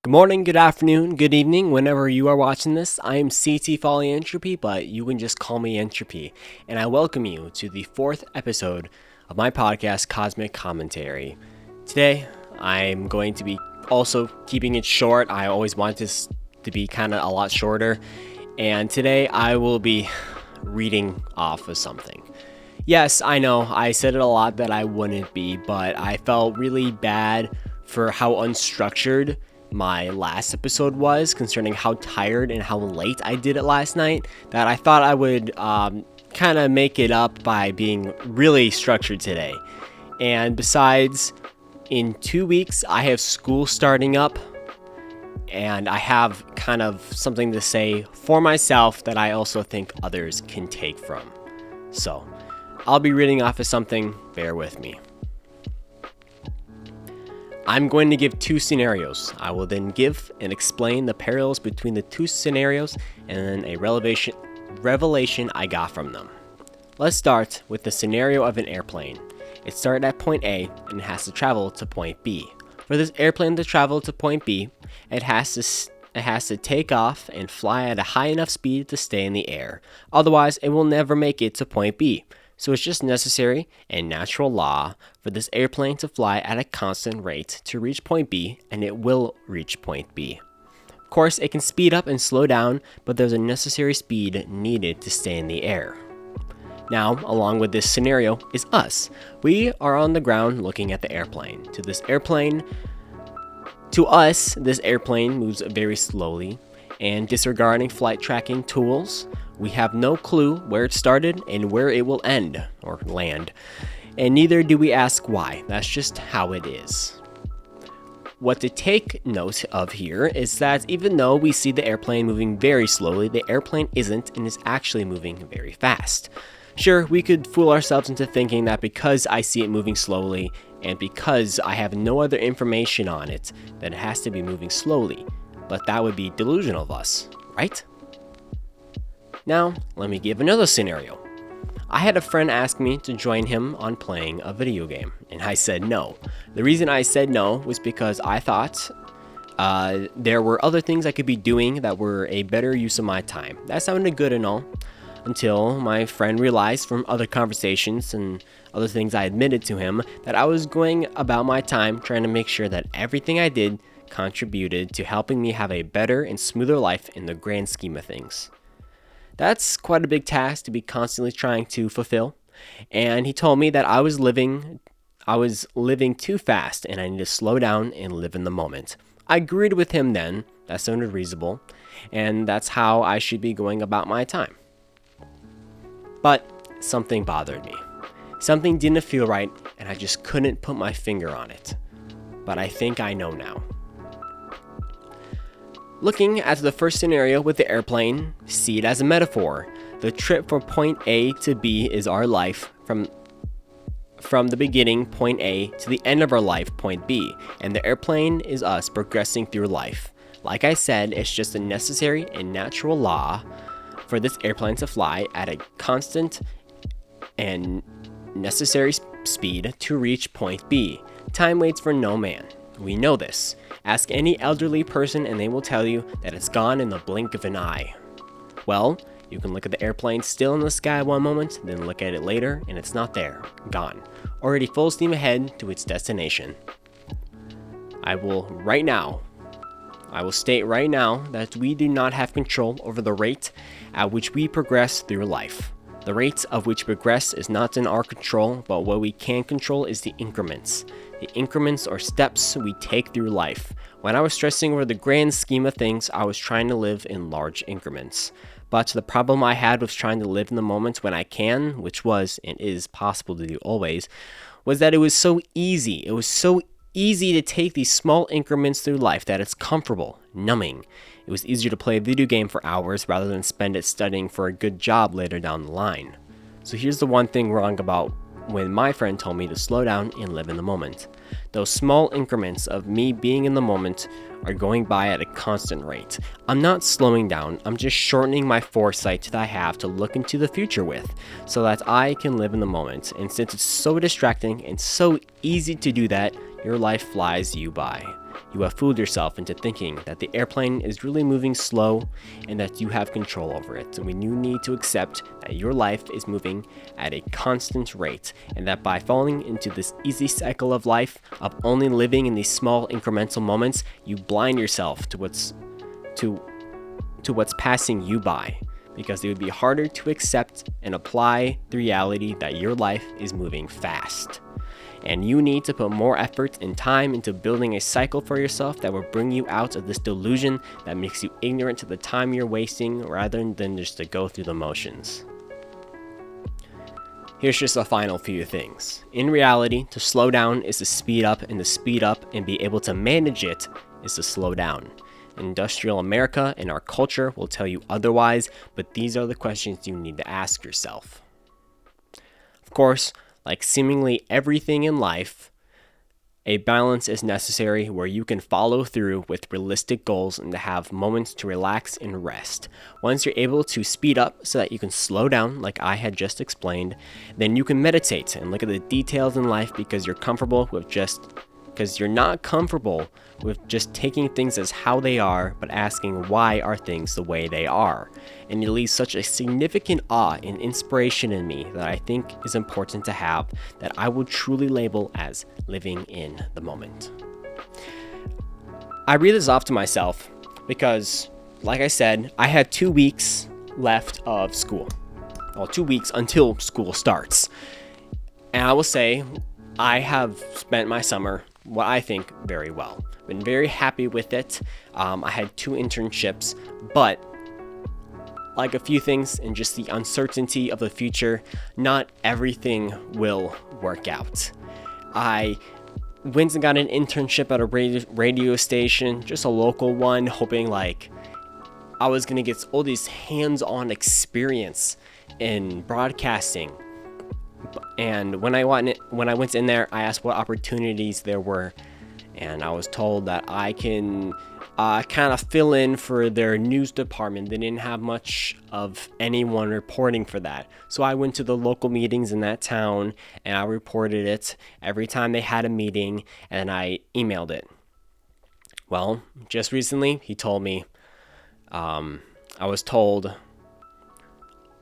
Good morning, good afternoon, good evening, whenever you are watching this. I am CT Folly Entropy, but you can just call me Entropy, and I welcome you to the fourth episode of my podcast, Cosmic Commentary. Today, I'm going to be also keeping it short. I always want this to be kind of a lot shorter, and today I will be reading off of something. Yes, I know, I said it a lot that I wouldn't be, but I felt really bad for how unstructured my last episode was concerning how tired and how late I did it last night, that I thought I would kind of make it up by being really structured today. And besides, in 2 weeks, I have school starting up, and I have kind of something to say for myself that I also think others can take from. So, I'll be reading off of something, bear with me. I'm going to give two scenarios. I will then give and explain the parallels between the two scenarios and then a revelation I got from them. Let's start with the scenario of an airplane. It started at point A and it has to travel to point B. For this airplane to travel to point B, it has to take off and fly at a high enough speed to stay in the air. Otherwise, it will never make it to point B. So it's just necessary and natural law for this airplane to fly at a constant rate to reach point B, and it will reach point B. Of course, it can speed up and slow down, but there's a necessary speed needed to stay in the air. Now, along with this scenario is us. We are on the ground looking at the airplane. To us, this airplane moves very slowly, and disregarding flight tracking tools, we have no clue where it started and where it will end or land. And neither do we ask why. That's just how it is. What to take note of here is that even though we see the airplane moving very slowly, the airplane isn't and is actually moving very fast. Sure, we could fool ourselves into thinking that because I see it moving slowly and because I have no other information on it, that it has to be moving slowly. But that would be delusional of us, right? Now, let me give another scenario. I had a friend ask me to join him on playing a video game, and I said no. The reason I said no was because I thought there were other things I could be doing that were a better use of my time. That sounded good and all, until my friend realized from other conversations and other things I admitted to him that I was going about my time trying to make sure that everything I did contributed to helping me have a better and smoother life in the grand scheme of things. That's quite a big task to be constantly trying to fulfill, and he told me that I was living too fast and I need to slow down and live in the moment. I agreed with him then, that sounded reasonable, and that's how I should be going about my time. But something bothered me. Something didn't feel right, and I just couldn't put my finger on it. But I think I know now. Looking at the first scenario with the airplane, see it as a metaphor. The trip from point A to B is our life from the beginning, point A, to the end of our life, point B, and the airplane is us progressing through life. Like I said, it's just a necessary and natural law for this airplane to fly at a constant and necessary speed to reach point B. Time waits for no man. We know this. Ask any elderly person and they will tell you that it's gone in the blink of an eye. Well, you can look at the airplane still in the sky one moment, then look at it later and it's not there, gone, already full steam ahead to its destination. I will state right now that we do not have control over the rate at which we progress through life. The rate of which progress is not in our control, but what we can control is the increments. The increments or steps we take through life. When I was stressing over the grand scheme of things, I was trying to live in large increments. But the problem I had with trying to live in the moment when I can, which was and is possible to do always, was that it was so easy. It was so easy to take these small increments through life that it's comfortable, numbing. It was easier to play a video game for hours rather than spend it studying for a good job later down the line. So here's the one thing wrong about when my friend told me to slow down and live in the moment. Those small increments of me being in the moment are going by at a constant rate. I'm not slowing down, I'm just shortening my foresight that I have to look into the future with, so that I can live in the moment. And since it's so distracting and so easy to do that, your life flies you by. you have fooled yourself into thinking that the airplane is really moving slow and that you have control over it. And when you need to accept that your life is moving at a constant rate, and that by falling into this easy cycle of life of only living in these small incremental moments, you blind yourself to what's passing you by, because it would be harder to accept and apply the reality that your life is moving fast. And you need to put more effort and time into building a cycle for yourself that will bring you out of this delusion that makes you ignorant to the time you're wasting rather than just to go through the motions. Here's just a final few things. In reality, to slow down is to speed up, and to speed up and be able to manage it is to slow down. Industrial America and our culture will tell you otherwise, but these are the questions you need to ask yourself. Of course, like seemingly everything in life, a balance is necessary where you can follow through with realistic goals and to have moments to relax and rest. Once you're able to speed up so that you can slow down, like I had just explained, then you can meditate and look at the details in life because you're not comfortable with just taking things as how they are, but asking why are things the way they are. And it leaves such a significant awe and inspiration in me that I think is important to have, that I would truly label as living in the moment. I read this off to myself because, like I said, I had 2 weeks left of school. Well, 2 weeks until school starts. And I will say, I have spent my summer what I think very well. Been very happy with it. I had 2 internships, but like a few things and just the uncertainty of the future, not everything will work out. I went and got an internship at a radio station, just a local one, hoping like I was gonna get all these hands-on experience in broadcasting. And when I went in there, I asked what opportunities there were, and I was told that I can kind of fill in for their news department. They didn't have much of anyone reporting for that. So I went to the local meetings in that town, and I reported it every time they had a meeting, and I emailed it. Well, just recently, he told me, I was told,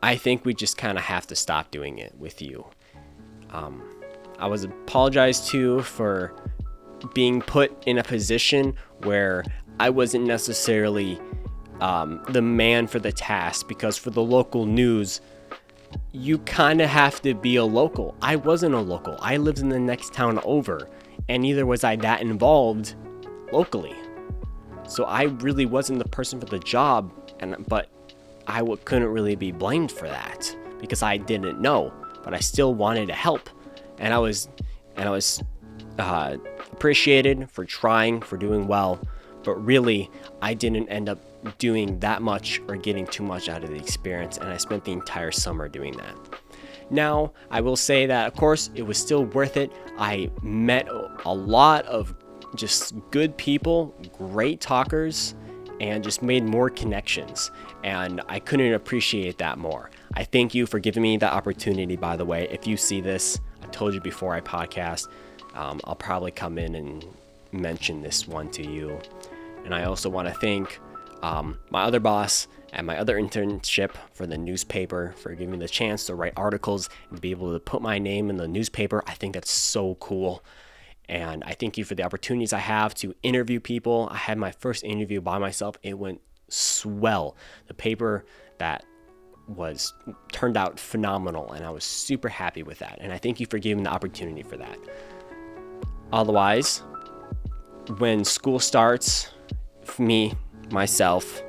I think we just kind of have to stop doing it with you. I was apologized to for being put in a position where I wasn't necessarily the man for the task, because for the local news, you kind of have to be a local. I wasn't a local. I lived in the next town over, and neither was I that involved locally. So I really wasn't the person for the job, but I couldn't really be blamed for that because I didn't know, but I still wanted to help, and I was appreciated for trying, for doing well, but really I didn't end up doing that much or getting too much out of the experience, and I spent the entire summer doing that. Now, I will say that, of course, it was still worth it. I met a lot of just good people, great talkers, and just made more connections, and I couldn't appreciate that more. I thank you for giving me that opportunity, by the way. If you see this, I told you before I podcast, I'll probably come in and mention this one to you. And I also want to thank my other boss at my other internship for the newspaper for giving me the chance to write articles and be able to put my name in the newspaper. I think that's so cool. And I thank you for the opportunities I have to interview people. I had my first interview by myself. It went swell. The paper that turned out phenomenal, and I was super happy with that. And I thank you for giving the opportunity for that. Otherwise, when school starts, myself,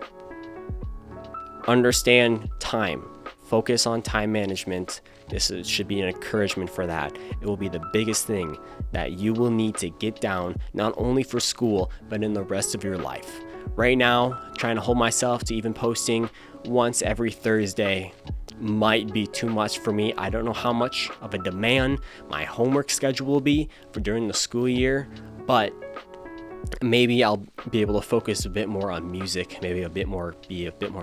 understand time. Focus on time management. This should be an encouragement for that. It will be the biggest thing that you will need to get down, not only for school, but in the rest of your life. Right now, trying to hold myself to even posting once every Thursday might be too much for me. I don't know how much of a demand my homework schedule will be for during the school year, but maybe I'll be able to focus a bit more on music, be a bit more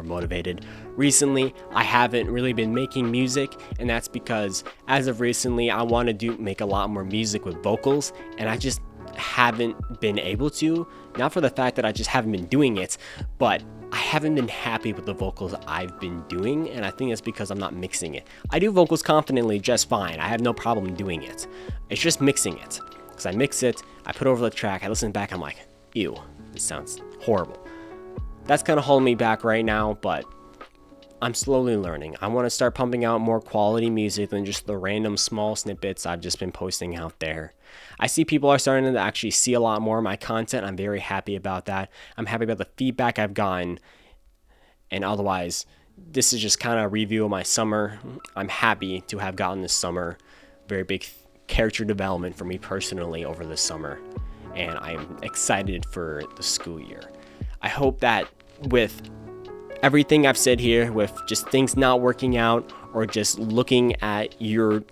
motivated. Recently, I haven't really been making music, and that's because as of recently, I want to make a lot more music with vocals, and haven't been able to, not for the fact that I just haven't been doing it, but I haven't been happy with the vocals I've been doing, and I think it's because I'm not mixing it. I do vocals confidently just fine. I have no problem doing it. It's just mixing it. Because I mix it, I put over the track, I listen back, I'm like, ew, this sounds horrible. That's kind of holding me back right now, but I'm slowly learning. I want to start pumping out more quality music than just the random small snippets I've just been posting out there. I see people are starting to actually see a lot more of my content. I'm very happy about that. I'm happy about the feedback I've gotten. And otherwise, this is just kind of a review of my summer. I'm happy to have gotten this summer. Very big character development for me personally over the summer. And I'm excited for the school year. I hope that with everything I've said here, with just things not working out or just looking at your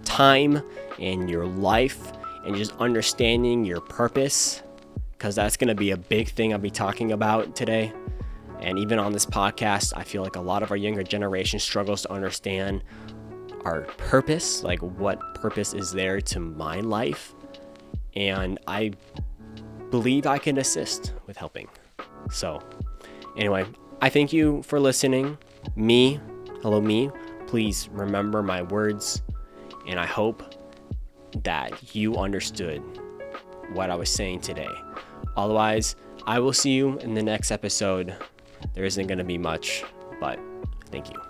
time and your life and just understanding your purpose, because that's going to be a big thing I'll be talking about today. And even on this podcast, I feel like a lot of our younger generation struggles to understand our purpose, like what purpose is there to my life. And I believe I can assist with helping. So anyway, I thank you for listening. Hello me, please remember my words, and I hope that you understood what I was saying today. Otherwise, I will see you in the next episode. There isn't going to be much, but thank you.